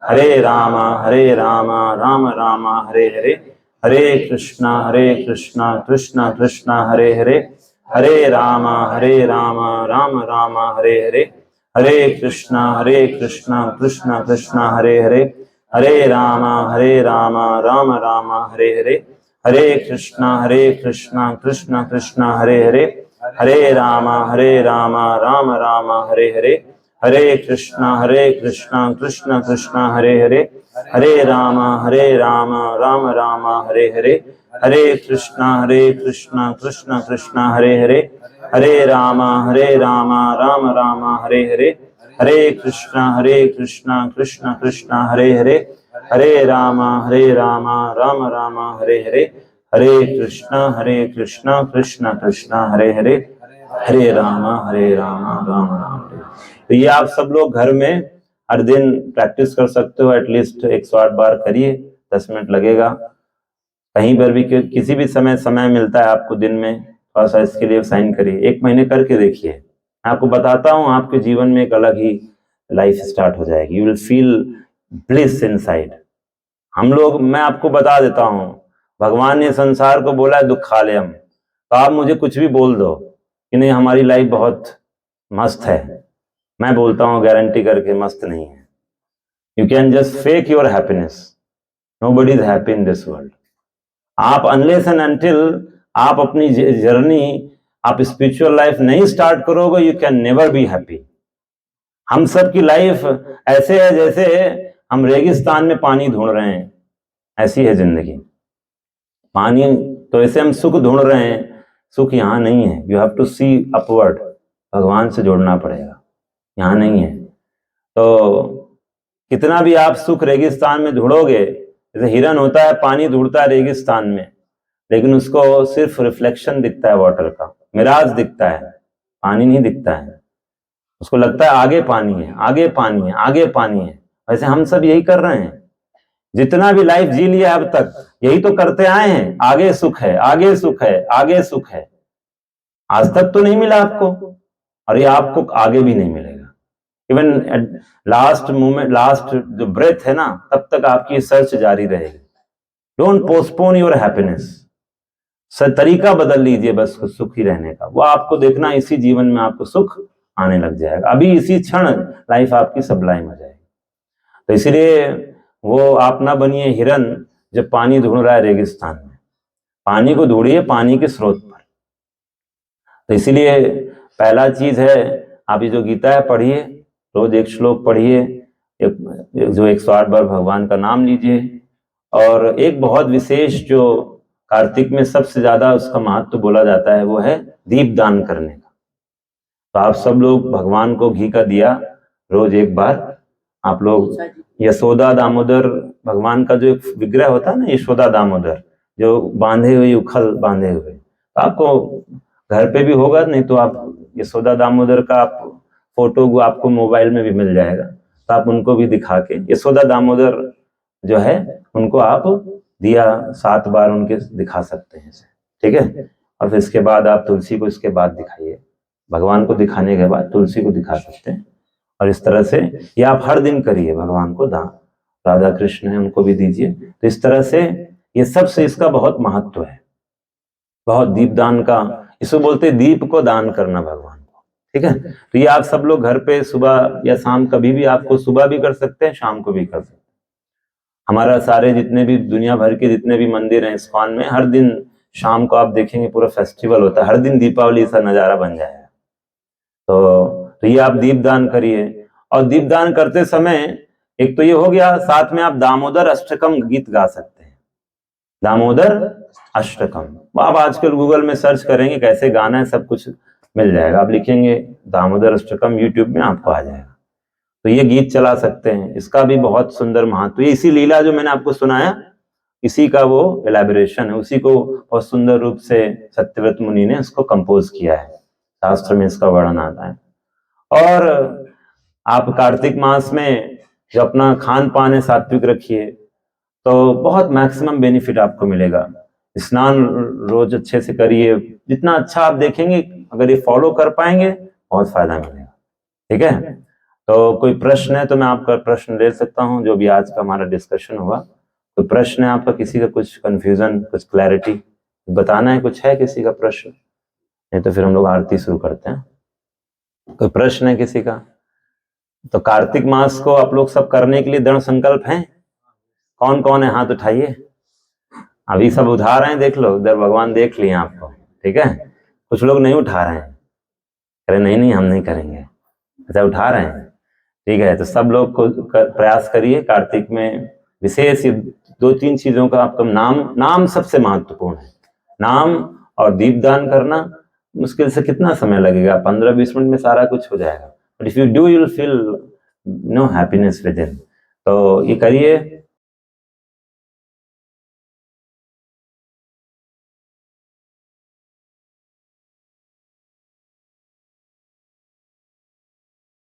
हरे रामा राम राम हरे हरे, हरे कृष्णा कृष्णा कृष्णा हरे हरे, हरे रामा राम राम हरे हरे, हरे कृष्णा कृष्णा कृष्णा हरे हरे, हरे रामा राम राम हरे हरे, हरे कृष्णा कृष्णा कृष्णा हरे हरे, हरे रामा राम राम हरे हरे, हरे कृष्णा कृष्णा कृष्णा हरे हरे, हरे रामा राम राम हरे हरे, हरे कृष्णा कृष्णा कृष्णा हरे हरे, हरे रामा राम राम हरे हरे, हरे कृष्णा कृष्णा कृष्णा हरे हरे, हरे रामा राम राम हरे हरे, हरे कृष्णा कृष्णा कृष्णा हरे हरे, हरे रामा राम राम हरे। तो ये आप सब लोग घर में हर दिन प्रैक्टिस कर सकते हो। एटलीस्ट 108 बार करिए, 10 मिनट लगेगा। कहीं पर भी किसी भी समय मिलता है आपको दिन में, थोड़ा सा इसके लिए साइन करिए। 1 महीने करके देखिए, आपको बताता हूँ आपके जीवन में एक अलग ही लाइफ स्टार्ट हो जाएगी। You will feel bliss inside. मैं आपको बता देता हूँ, भगवान ने संसार को बोला है दुखालयम। तो आप मुझे कुछ भी बोल दो कि नहीं हमारी लाइफ बहुत मस्त है, मैं बोलता हूँ गारंटी करके मस्त नहीं है। You can just fake your happiness, nobody is happy in this world. आप अनलेस एंड अनटिल आप अपनी जर्नी, आप स्पिरिचुअल लाइफ नहीं स्टार्ट करोगे, you can never be happy. हम सब की लाइफ ऐसे है जैसे हम रेगिस्तान में पानी ढूंढ रहे हैं, ऐसी है जिंदगी। पानी तो ऐसे हम सुख ढूंढ रहे हैं, सुख यहाँ नहीं है। You have to see upward, भगवान से जोड़ना पड़ेगा, यहाँ नहीं है। तो कितना भी आप सुख रेगिस्तान में ढूंढोगे, जैसे हिरन होता है पानी ढूंढता है रेगिस्तान में, लेकिन उसको सिर्फ रिफ्लेक्शन दिखता है वाटर का, मिराज दिखता है, पानी नहीं दिखता है। उसको लगता है आगे पानी है, आगे पानी है, आगे पानी है। वैसे हम सब यही कर रहे हैं, जितना भी लाइफ जी लिया अब तक यही तो करते आए हैं। आगे सुख है, आगे सुख है, आगे सुख है। आज तक तो नहीं मिला आपको, और ये आपको आगे भी नहीं मिलेगा। इवन लास्ट मोमेंट, लास्ट जो ब्रेथ है ना, तब तक आपकी सर्च जारी रहेगी। Don't postpone your happiness. तरीका बदल लीजिए बस सुखी रहने का, वो आपको देखना इसी जीवन में आपको सुख आने लग जाएगा। अभी इसी क्षण लाइफ आपकी सबलाइम हो जाएगी। तो इसलिए वो आप ना बनिए हिरन जब पानी ढूंढ रहा है रेगिस्तान में। पानी को ढूंढिए पानी के स्रोत पर। तो इसलिए पहला चीज है, आप ये जो गीता है पढ़िए, रोज एक श्लोक पढ़िए, जो 108 बार भगवान का नाम लीजिए। और एक बहुत विशेष जो कार्तिक में सबसे ज्यादा उसका महत्व बोला जाता है, वो है दीप दान करने का। तो आप सब लोग भगवान को घी का दिया रोज एक बार, आप लोग यशोदा दामोदर भगवान का जो एक विग्रह होता है ना, यशोदा दामोदर जो बांधे हुए, उखल बांधे हुए, तो आपको घर पे भी होगा, नहीं तो आप यशोदा दामोदर का आप फोटो आपको मोबाइल में भी मिल जाएगा, तो आप उनको भी दिखा के यशोदा दामोदर जो है उनको आप दिया 7 बार उनके दिखा सकते हैं, ठीक है। और फिर इसके बाद आप तुलसी को इसके बाद दिखाइए, भगवान को दिखाने के बाद तुलसी को दिखा सकते हैं। और इस तरह से ये आप हर दिन करिए, भगवान को दान, राधा कृष्ण है उनको भी दीजिए। तो इस तरह से ये सबसे इसका बहुत महत्व है, बहुत दीपदान का, इसको बोलते दीप को दान करना भगवान को, ठीक है। तो ये आप सब लोग घर पे सुबह या शाम, कभी भी, आपको सुबह भी कर सकते हैं, शाम को भी कर सकते हैं। हमारा सारे जितने भी दुनिया भर के जितने भी मंदिर हैं इस्कॉन में, हर दिन शाम को आप देखेंगे पूरा फेस्टिवल होता है, हर दिन दीपावली सा नजारा बन जाएगा। तो ये आप दीपदान करिए। और दीपदान करते समय एक तो ये हो गया, साथ में आप दामोदर अष्टकम गीत गा सकते हैं। दामोदर अष्टकम। आप आजकल गूगल में सर्च करेंगे कैसे गाना है, सब कुछ मिल जाएगा। आप लिखेंगे दामोदर अष्टकम यूट्यूब में, आपको आ जाएगा। तो ये गीत चला सकते हैं, इसका भी बहुत सुंदर महत्व। ये इसी लीला जो मैंने आपको सुनाया, इसी का वो एलैबोरेशन है, उसी को बहुत सुंदर रूप से सत्यव्रत मुनि ने इसको कंपोज किया है, शास्त्र में इसका वर्णन आता है। और आप कार्तिक मास में जो अपना खान पान है सात्विक रखिए, तो बहुत मैक्सिमम बेनिफिट आपको मिलेगा। स्नान रोज अच्छे से करिए, जितना अच्छा आप देखेंगे, अगर ये फॉलो कर पाएंगे बहुत फायदा मिलेगा। ठीक है, तो कोई प्रश्न है तो मैं आपका प्रश्न ले सकता हूं, जो भी आज का हमारा डिस्कशन हुआ। तो प्रश्न है आपका, किसी का कुछ कंफ्यूजन, कुछ क्लैरिटी बताना है, कुछ है किसी का प्रश्न? नहीं तो फिर हम लोग आरती शुरू करते हैं। कोई प्रश्न है किसी का? तो कार्तिक मास को आप लोग सब करने के लिए दृढ़ संकल्प हैं? कौन कौन है, हाथ उठाइए। अभी सब उठा रहे हैं, देख लो उधर, भगवान देख लिए आपको। ठीक है, कुछ लोग नहीं उठा रहे हैं, अरे नहीं नहीं हम नहीं करेंगे, अच्छा उठा रहे हैं। ठीक है, तो सब लोग को प्रयास करिए कार्तिक में विशेष 2-3 चीजों का आपका नाम सबसे महत्वपूर्ण है। नाम और दीपदान करना मुश्किल से कितना समय लगेगा, 15-20 मिनट में सारा कुछ हो जाएगा। But if you do, you will feel no happiness within. तो ये करिए,